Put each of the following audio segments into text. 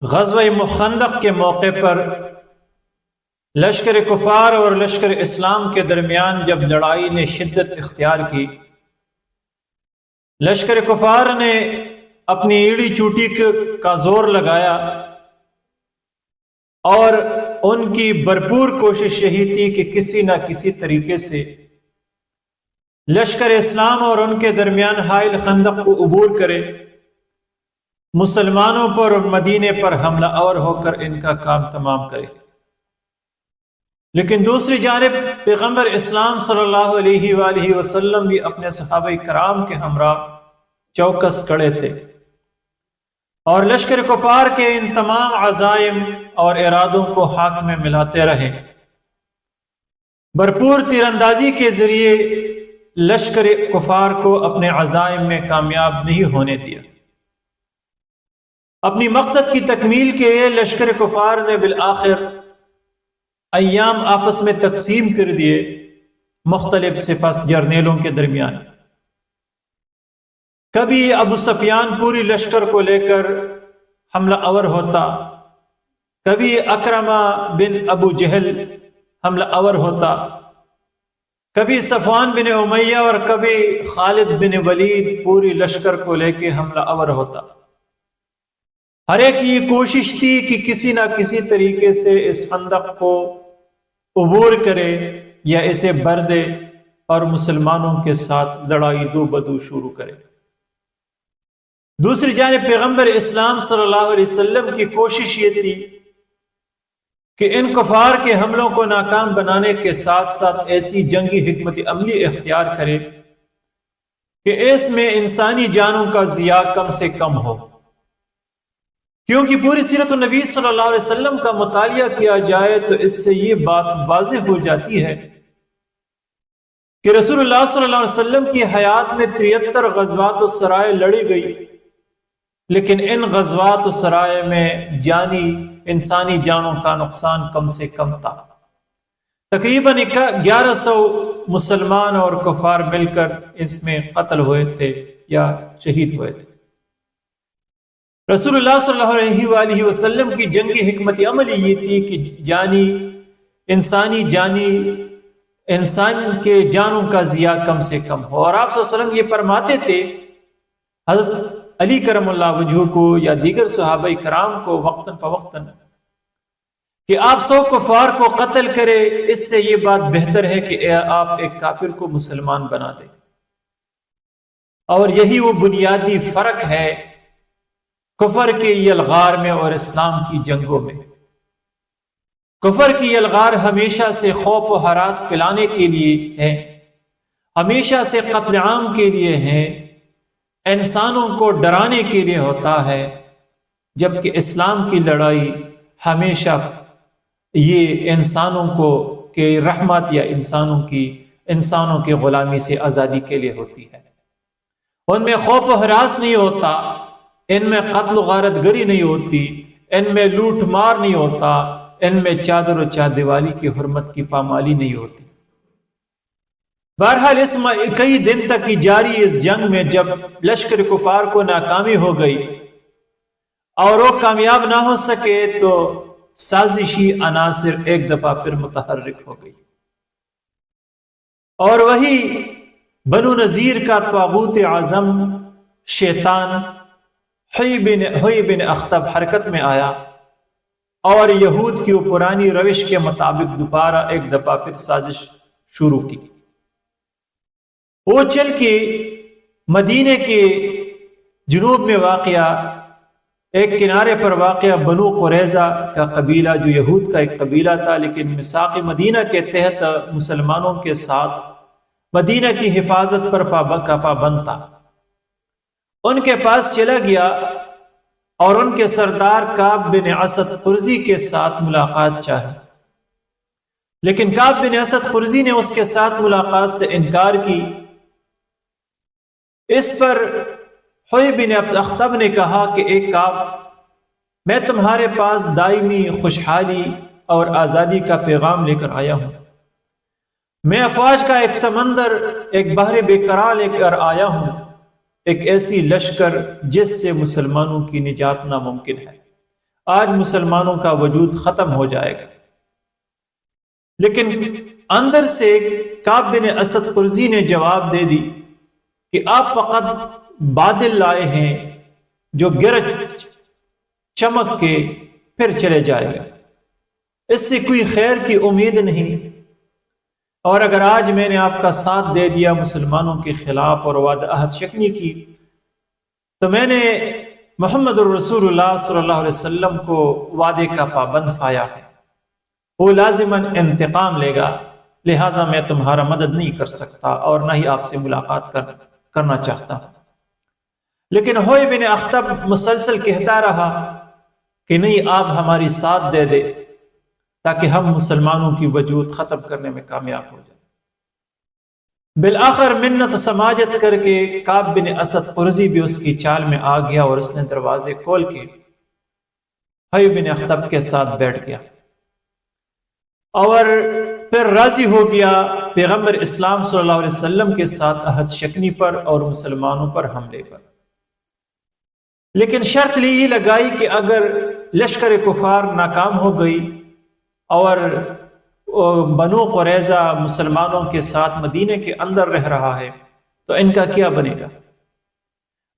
غزوہ خندق کے موقع پر لشکر کفار اور لشکر اسلام کے درمیان جب لڑائی نے شدت اختیار کی، لشکر کفار نے اپنی ایڑی چوٹی کا زور لگایا اور ان کی بھرپور کوشش یہی تھی کہ کسی نہ کسی طریقے سے لشکر اسلام اور ان کے درمیان حائل خندق کو عبور کرے، مسلمانوں پر اور مدینے پر حملہ آور ہو کر ان کا کام تمام کرے۔ لیکن دوسری جانب پیغمبر اسلام صلی اللہ علیہ وآلہ وسلم بھی اپنے صحابہ کرام کے ہمراہ چوکس کھڑے تھے اور لشکر کفار کے ان تمام عزائم اور ارادوں کو ہاتھ میں ملاتے رہے۔ بھرپور تیر اندازی کے ذریعے لشکر کفار کو اپنے عزائم میں کامیاب نہیں ہونے دیا۔ اپنی مقصد کی تکمیل کے لیے لشکر کفار نے بالآخر ایام آپس میں تقسیم کر دیے مختلف سپہ جرنیلوں کے درمیان۔ کبھی ابو سفیان پوری لشکر کو لے کر حملہ آور ہوتا، کبھی اکرمہ بن ابو جہل حملہ آور ہوتا، کبھی صفوان بن امیہ اور کبھی خالد بن ولید پوری لشکر کو لے کے حملہ آور ہوتا۔ ہر ایک یہ کوشش تھی کہ کسی نہ کسی طریقے سے اس خندق کو عبور کرے یا اسے بھر دے اور مسلمانوں کے ساتھ لڑائی دو بدو شروع کرے۔ دوسری جانب پیغمبر اسلام صلی اللہ علیہ وسلم کی کوشش یہ تھی کہ ان کفار کے حملوں کو ناکام بنانے کے ساتھ ساتھ ایسی جنگی حکمت عملی اختیار کرے کہ اس میں انسانی جانوں کا ضیاع کم سے کم ہو، کیونکہ پوری سیرت النبی صلی اللہ علیہ وسلم کا مطالعہ کیا جائے تو اس سے یہ بات واضح ہو جاتی ہے کہ رسول اللہ صلی اللہ علیہ وسلم کی حیات میں 73 غزوات و سرائے لڑی گئی، لیکن ان غزوات و سرائے میں انسانی جانوں کا نقصان کم سے کم تھا۔ تقریباً 1100 مسلمان اور کفار مل کر اس میں قتل ہوئے تھے یا شہید ہوئے تھے۔ رسول اللہ صلی اللہ علیہ وآلہ وسلم کی جنگی حکمت عملی یہ تھی کہ انسان کے جانوں کا ضیاع کم سے کم ہو، اور آپ صلی اللہ علیہ وسلم یہ فرماتے تھے حضرت علی کرم اللہ وجہہ کو یا دیگر صحابہ کرام کو وقتاً فوقتاً کہ آپ 100 کفار کو قتل کرے، اس سے یہ بات بہتر ہے کہ آپ ایک کافر کو مسلمان بنا دیں۔ اور یہی وہ بنیادی فرق ہے کفر کی یلغار میں اور اسلام کی جنگوں میں۔ کفر کی یلغار ہمیشہ سے خوف و ہراس پلانے کے لیے ہے، ہمیشہ سے قتل عام کے لیے ہے، انسانوں کو ڈرانے کے لیے ہوتا ہے، جبکہ اسلام کی لڑائی ہمیشہ یہ انسانوں کو کہ رحمت یا انسانوں کی غلامی سے آزادی کے لیے ہوتی ہے۔ ان میں خوف و ہراس نہیں ہوتا، ان میں قتل و غارت گری نہیں ہوتی، ان میں لوٹ مار نہیں ہوتا، ان میں چادر و چاردیوالی کی حرمت کی پامالی نہیں ہوتی۔ بہرحال اس کئی دن تک کی جاری اس جنگ میں جب لشکر کفار کو ناکامی ہو گئی اور وہ کامیاب نہ ہو سکے تو سازشی عناصر ایک دفعہ پھر متحرک ہو گئی، اور وہی بنو نذیر کا طاغوت اعظم شیطان حی بن اخطب حرکت میں آیا اور یہود کی پرانی روش کے مطابق دوبارہ ایک دفعہ پھر سازش شروع کی۔ وہ چل کے مدینے کے جنوب میں واقع ایک کنارے پر واقع بنو قریظہ کا قبیلہ، جو یہود کا ایک قبیلہ تھا لیکن میثاق مدینہ کے تحت مسلمانوں کے ساتھ مدینہ کی حفاظت پر پابند تھا، ان کے پاس چلا گیا اور ان کے سردار کعب بن اسد قرظی کے ساتھ ملاقات چاہی، لیکن کعب بن اسد قرظی نے اس کے ساتھ ملاقات سے انکار کی۔ اس پر حی بن اخطب نے کہا کہ ایک کعب، میں تمہارے پاس دائمی خوشحالی اور آزادی کا پیغام لے کر آیا ہوں، میں افواج کا ایک سمندر، ایک بحر بے قرار لے کر آیا ہوں، ایک ایسی لشکر جس سے مسلمانوں کی نجات ناممکن ہے، آج مسلمانوں کا وجود ختم ہو جائے گا۔ لیکن اندر سے کعب بن اسد قرظی نے جواب دے دی کہ آپ فقط بادل لائے ہیں جو گرج چمک کے پھر چلے جائے گا، اس سے کوئی خیر کی امید نہیں، اور اگر آج میں نے آپ کا ساتھ دے دیا مسلمانوں کے خلاف اور وعدہ عہد شکنی کی، تو میں نے محمد الرسول اللہ صلی اللہ علیہ وسلم کو وعدے کا پابند پایا ہے، وہ لازماً انتقام لے گا، لہٰذا میں تمہارا مدد نہیں کر سکتا اور نہ ہی آپ سے ملاقات کرنا چاہتا ہوں۔ لیکن ہوئے بن اخطب مسلسل کہتا رہا کہ نہیں، آپ ہماری ساتھ دے دے تاکہ ہم مسلمانوں کی وجود ختم کرنے میں کامیاب ہو جائیں۔ بالآخر منت سماجت کر کے کعب بن اسد قرظی بھی اس کی چال میں آ گیا اور اس نے دروازے کھول کے حی بن اخطب کے ساتھ بیٹھ گیا اور پھر راضی ہو گیا پیغمبر اسلام صلی اللہ علیہ وسلم کے ساتھ عہد شکنی پر اور مسلمانوں پر حملے پر۔ لیکن شرط یہ لگائی کہ اگر لشکر کفار ناکام ہو گئی اور بنو قریظہ مسلمانوں کے ساتھ مدینے کے اندر رہ رہا ہے تو ان کا کیا بنے گا؟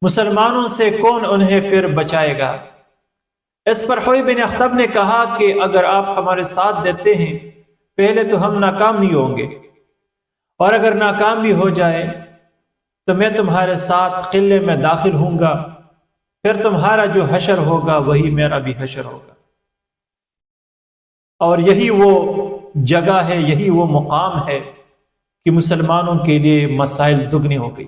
مسلمانوں سے کون انہیں پھر بچائے گا؟ اس پر حی بن اخطب نے کہا کہ اگر آپ ہمارے ساتھ دیتے ہیں پہلے تو ہم ناکام نہیں ہوں گے، اور اگر ناکام بھی ہو جائے تو میں تمہارے ساتھ قلعے میں داخل ہوں گا، پھر تمہارا جو حشر ہوگا وہی میرا بھی حشر ہوگا، اور یہی وہ جگہ ہے، یہی وہ مقام ہے کہ مسلمانوں کے لیے مسائل دگنی ہو گئی،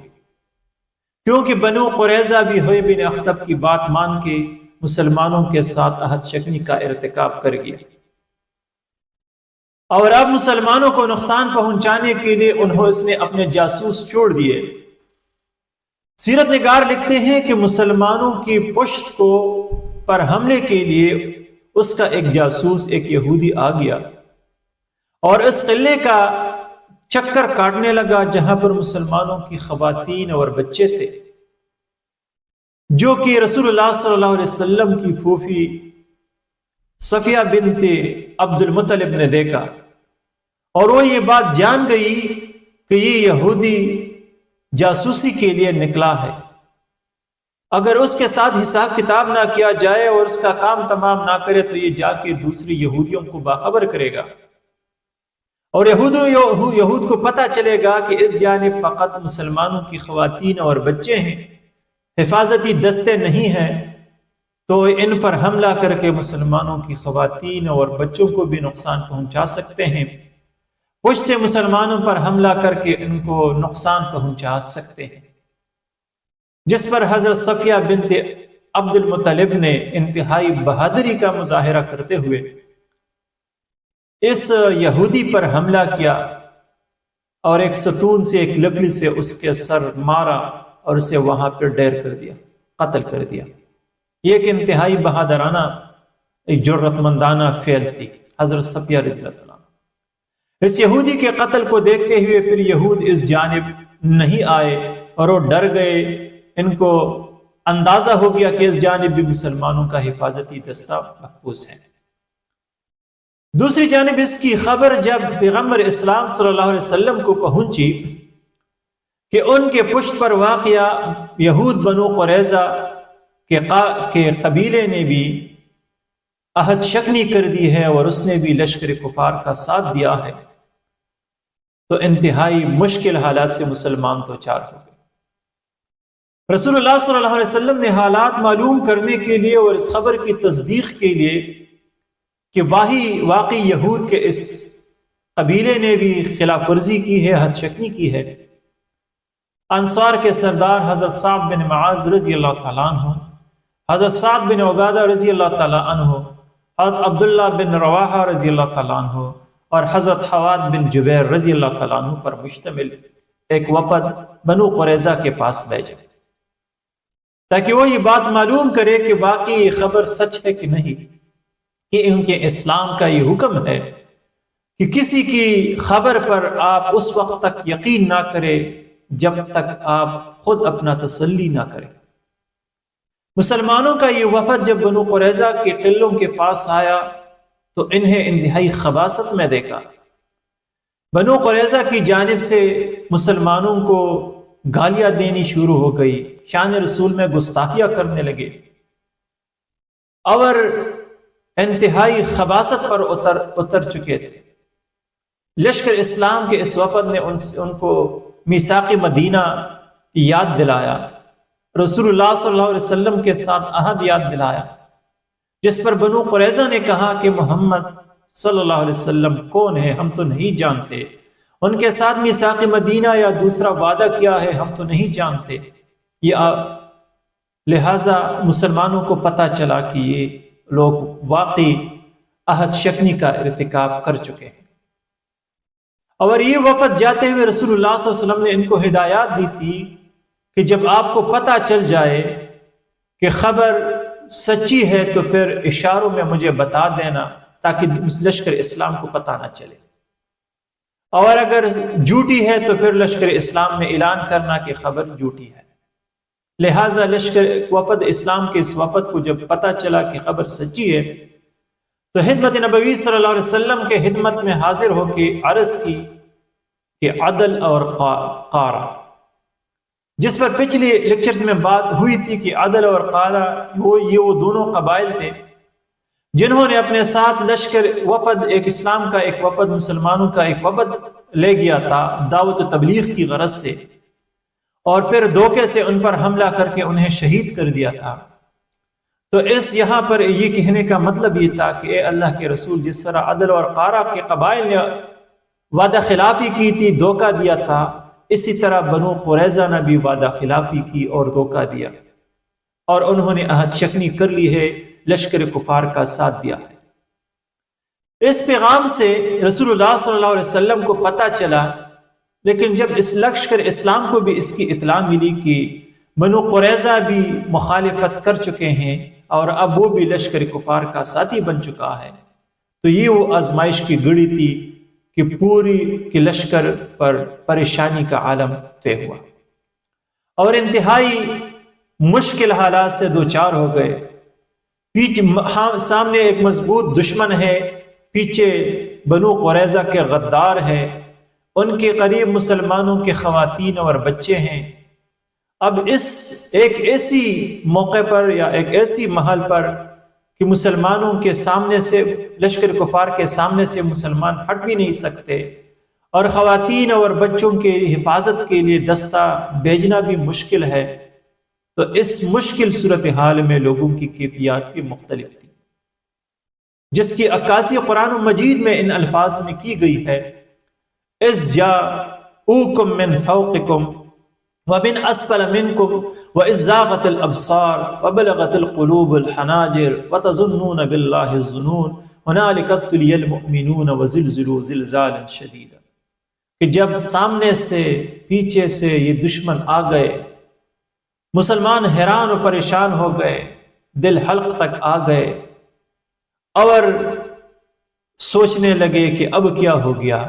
کیونکہ بنو قریظہ بھی حی بن اخطب کی بات مان کے مسلمانوں کے ساتھ عہد شکنی کا ارتکاب کر گیا، اور اب مسلمانوں کو نقصان پہنچانے کے لیے اس نے اپنے جاسوس چھوڑ دیے۔ سیرت نگار لکھتے ہیں کہ مسلمانوں کی پشت پر حملے کے لیے اس کا ایک جاسوس، ایک یہودی آ گیا اور اس قلعے کا چکر کاٹنے لگا جہاں پر مسلمانوں کی خواتین اور بچے تھے، جو کہ رسول اللہ صلی اللہ علیہ وسلم کی پھوپھی صفیہ بنت عبد المطلب نے دیکھا، اور وہ یہ بات جان گئی کہ یہ یہودی جاسوسی کے لیے نکلا ہے، اگر اس کے ساتھ حساب کتاب نہ کیا جائے اور اس کا کام تمام نہ کرے تو یہ جا کے دوسری یہودیوں کو باخبر کرے گا، اور یہود کو پتہ چلے گا کہ اس جانب فقط مسلمانوں کی خواتین اور بچے ہیں، حفاظتی دستے نہیں ہیں، تو ان پر حملہ کر کے مسلمانوں کی خواتین اور بچوں کو بھی نقصان پہنچا سکتے ہیں، پشت سے مسلمانوں پر حملہ کر کے ان کو نقصان پہنچا سکتے ہیں، جس پر حضرت صفیہ بنت عبد المطلب نے انتہائی بہادری کا مظاہرہ کرتے ہوئے اس یہودی پر حملہ کیا اور ایک ستون سے، ایک لکڑی سے اس کے سر مارا اور اسے وہاں پر ڈیر کر دیا، قتل کر دیا۔ یہ ایک انتہائی بہادرانہ، ایک جرأت مندانہ فعل تھی حضرت صفیہ رضی اللہ عنہ۔ اس یہودی کے قتل کو دیکھتے ہوئے پھر یہود اس جانب نہیں آئے اور وہ ڈر گئے، ان کو اندازہ ہو گیا کہ اس جانب بھی مسلمانوں کا حفاظتی دستہ محفوظ ہے۔ دوسری جانب اس کی خبر جب پیغمبر اسلام صلی اللہ علیہ وسلم کو پہنچی کہ ان کے پشت پر واقع یہود بنو قریظہ کے قبیلے نے بھی عہد شکنی کر دی ہے اور اس نے بھی لشکر کفار کا ساتھ دیا ہے، تو انتہائی مشکل حالات سے مسلمان دوچار ہو گئے۔ رسول اللہ صلی اللہ علیہ وسلم نے حالات معلوم کرنے کے لیے اور اس خبر کی تصدیق کے لیے کہ واقعی یہود کے اس قبیلے نے بھی خلاف ورزی کی ہے، عہد شکنی کی ہے، انصار کے سردار حضرت صعب بن معاذ رضی اللہ تعالیٰ عنہ، حضرت سعد بن عبادہ رضی اللہ تعالیٰ عنہ، حضرت عبداللہ بن رواحہ رضی اللہ تعالیٰ عنہ اور حضرت حواد بن جبیر رضی اللہ تعالیٰ عنہ پر مشتمل ایک وفد بنو قریظہ کے پاس بھیجا تاکہ وہ یہ بات معلوم کرے کہ واقعی یہ خبر سچ ہے کہ نہیں، کہ ان کے اسلام کا یہ حکم ہے کہ کسی کی خبر پر آپ اس وقت تک یقین نہ کریں جب تک آپ خود اپنا تسلی نہ کریں۔ مسلمانوں کا یہ وفد جب بنو قریظہ کے قلعوں کے پاس آیا تو انہیں انتہائی خباثت میں دیکھا۔ بنو قریظہ کی جانب سے مسلمانوں کو گالیاں دینی شروع ہو گئی، شان رسول میں گستاخیاں کرنے لگے اور انتہائی خباثت پر اتر چکے تھے۔ لشکر اسلام کے اس وفد نے ان کو میثاق مدینہ یاد دلایا، رسول اللہ صلی اللہ علیہ وسلم کے ساتھ عہد یاد دلایا، جس پر بنو قریظہ نے کہا کہ محمد صلی اللہ علیہ وسلم کون ہے، ہم تو نہیں جانتے۔ ان کے ساتھ میثاق مدینہ یا دوسرا وعدہ کیا ہے، ہم تو نہیں جانتے۔ لہذا مسلمانوں کو پتہ چلا کہ یہ لوگ واقعی عہد شکنی کا ارتکاب کر چکے ہیں، اور یہ وفد جاتے ہوئے رسول اللہ صلی اللہ علیہ وسلم نے ان کو ہدایات دی تھی کہ جب آپ کو پتہ چل جائے کہ خبر سچی ہے تو پھر اشاروں میں مجھے بتا دینا تاکہ لشکر اسلام کو پتہ نہ چلے، اور اگر جھوٹی ہے تو پھر لشکر اسلام میں اعلان کرنا کہ خبر جھوٹی ہے۔ لہٰذا وفد اسلام کے اس وفد کو جب پتہ چلا کہ خبر سچی ہے تو خدمت نبوی صلی اللہ علیہ وسلم کے خدمت میں حاضر ہو کے عرض کی کہ عدل اور قارہ، جس پر پچھلی لیکچرز میں بات ہوئی تھی کہ عدل اور قارہ وہ دونوں قبائل تھے جنہوں نے اپنے ساتھ لشکر وفد، ایک اسلام کا ایک وفد، مسلمانوں کا ایک وفد لے گیا تھا دعوت و تبلیغ کی غرض سے، اور پھر دھوکے سے ان پر حملہ کر کے انہیں شہید کر دیا تھا۔ تو یہاں پر یہ کہنے کا مطلب یہ تھا کہ اے اللہ کے رسول، جس طرح عدل اور قارہ کے قبائل نے وعدہ خلافی کی تھی، دھوکہ دیا تھا، اسی طرح بنو قریظہ نے بھی وعدہ خلافی کی اور دھوکہ دیا، اور انہوں نے عہد شکنی کر لی ہے، لشکر کفار کا ساتھ دیا ہے۔ اس پیغام سے رسول اللہ صلی اللہ علیہ وسلم کو پتہ چلا، لیکن جب اس لشکر اسلام کو بھی اس کی اطلاع ملی کہ بنو قریظہ بھی مخالفت کر چکے ہیں اور اب وہ بھی لشکر کفار کا ساتھی بن چکا ہے، تو یہ وہ آزمائش کی گھڑی تھی کہ پوری کے لشکر پر پریشانی کا عالم طے ہوا اور انتہائی مشکل حالات سے دوچار ہو گئے۔ سامنے ایک مضبوط دشمن ہے، پیچھے بنو قریظہ کے غدار ہیں، ان کے قریب مسلمانوں کے خواتین اور بچے ہیں۔ اب ایک ایسی موقع پر یا ایک ایسی محل پر کہ مسلمانوں کے سامنے سے، لشکر کفار کے سامنے سے مسلمان ہٹ بھی نہیں سکتے، اور خواتین اور بچوں کے حفاظت کے لیے دستہ بھیجنا بھی مشکل ہے، تو اس مشکل صورتحال میں لوگوں کی کیفیات بھی مختلف تھی، جس کی عکاسی قرآن مجید میں ان الفاظ میں کی گئی ہے: اذ جاءوکم من فوقکم ومن اسفل منکم واذ زاغت الابصار وبلغت القلوب الحناجر وتظنون باللہ الظنون هنالک ابتلی المؤمنون وزلزلوا زلزالا شدیدا، کہ جب سامنے سے پیچھے سے یہ دشمن آ گئے، مسلمان حیران و پریشان ہو گئے، دل حلق تک آ گئے اور سوچنے لگے کہ اب کیا ہو گیا،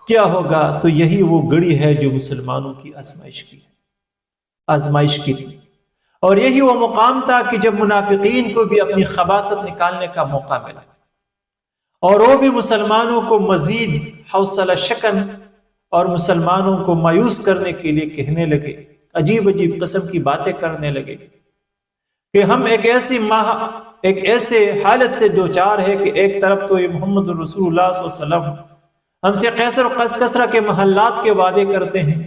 کیا ہوگا۔ تو یہی وہ گھڑی ہے جو مسلمانوں کی آزمائش کی تھی، اور یہی وہ مقام تھا کہ جب منافقین کو بھی اپنی خباثت نکالنے کا موقع ملا، اور وہ بھی مسلمانوں کو مزید حوصلہ شکن اور مسلمانوں کو مایوس کرنے کے لیے کہنے لگے، عجیب عجیب قسم کی باتیں کرنے لگے کہ ہم ایک ایسے حالت سے دوچار ہے کہ ایک طرف تو یہ محمد رسول اللہ صلی اللہ علیہ وسلم ہم سے قیصر و کسرا کے محلات کے وعدے کرتے ہیں،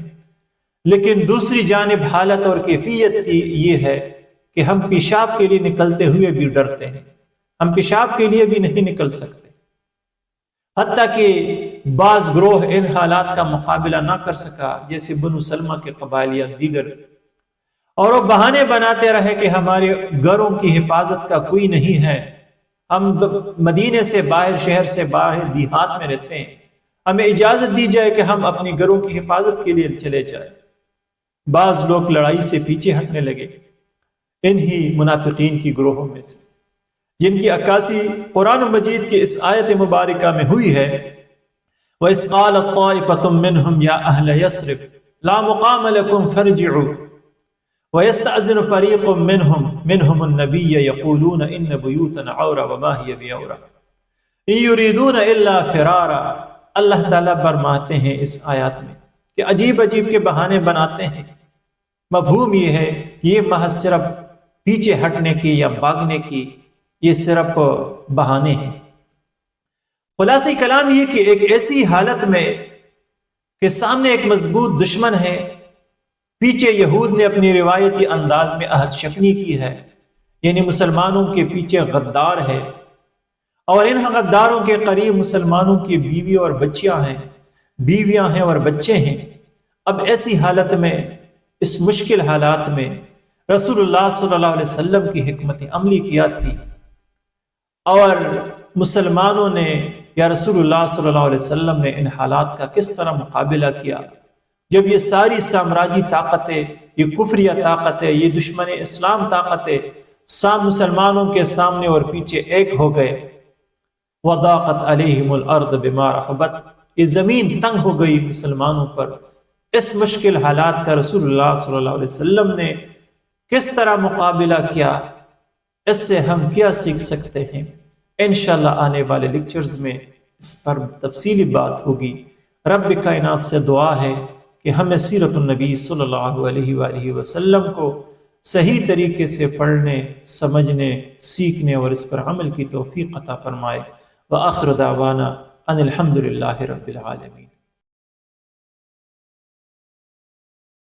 لیکن دوسری جانب حالت اور کیفیت یہ ہے کہ ہم پیشاب کے لیے نکلتے ہوئے بھی ڈرتے ہیں، ہم پیشاب کے لیے بھی نہیں نکل سکتے، حتیٰ کہ بعض گروہ ان حالات کا مقابلہ نہ کر سکا، جیسے بنو سلمہ کے قبائل یا دیگر، اور وہ بہانے بناتے رہے کہ ہمارے گھروں کی حفاظت کا کوئی نہیں ہے، ہم مدینے سے باہر، شہر سے باہر دیہات میں رہتے ہیں، ہمیں اجازت دی جائے کہ ہم اپنی گھروں کی حفاظت کے لیے چلے جائیں۔ بعض لوگ لڑائی سے پیچھے ہٹنے لگے، انہی منافقین کی گروہوں میں سے، جن کی عکاسی قرآن مجید کی اس آیت مبارکہ میں ہوئی ہے: وَإِذْ قَالَتْ طَائِفَةٌ مِّنْهُمْ يَا أَهْلَ يَثْرِبَ لَا مُقَامَ لَكُمْ فَارْجِعُوا وَيَسْتَأْذِنُ فَرِيقٌ مِّنْهُمُ النَّبِيَّ يَقُولُونَ إِنَّ بُيُوتَنَا عَوْرَةٌ وَمَا هِيَ بِعَوْرَةٍ إِن يُرِيدُونَ إِلَّا فِرَارًا۔ اللہ تعالیٰ فرماتے ہیں اس آیات میں کہ عجیب عجیب کے بہانے بناتے ہیں، مفہوم یہ ہے کہ یہ محض صرف پیچھے ہٹنے کی یا بھاگنے کی یہ صرف بہانے ہیں۔ خلاصہ کلام یہ کہ ایک ایسی حالت میں کہ سامنے ایک مضبوط دشمن ہے، پیچھے یہود نے اپنی روایتی انداز میں عہد شکنی کی ہے، یعنی مسلمانوں کے پیچھے غدار ہے، اور ان غداروں کے قریب مسلمانوں کی بیویاں اور بچے ہیں۔ اب ایسی حالت میں، اس مشکل حالات میں رسول اللہ صلی اللہ علیہ وسلم کی حکمت عملی کیا تھی، اور مسلمانوں نے یا رسول اللہ صلی اللہ علیہ وسلم نے ان حالات کا کس طرح مقابلہ کیا جب یہ ساری سامراجی طاقتیں، یہ کفریہ طاقتیں، یہ دشمن اسلام طاقتیں مسلمانوں کے سامنے اور پیچھے ایک ہو گئے۔ وَضَاقَتْ عَلَيْهِمُ الْأَرْضُ بِمَا رَحُبَتْ، یہ زمین تنگ ہو گئی مسلمانوں پر۔ اس مشکل حالات کا رسول اللہ صلی اللہ علیہ وسلم نے کس طرح مقابلہ کیا، اس سے ہم کیا سیکھ سکتے ہیں؟ انشاءاللہ آنے والے لیکچرز میں اس پر تفصیلی بات ہوگی۔ رب کائنات سے دعا ہے کہ ہمیں سیرت النبی صلی اللہ علیہ وآلہ وسلم کو صحیح طریقے سے پڑھنے، سمجھنے، سیکھنے اور اس پر عمل کی توفیق عطا فرمائے۔ وآخر دعوانا ان الحمد للہ رب العالمین۔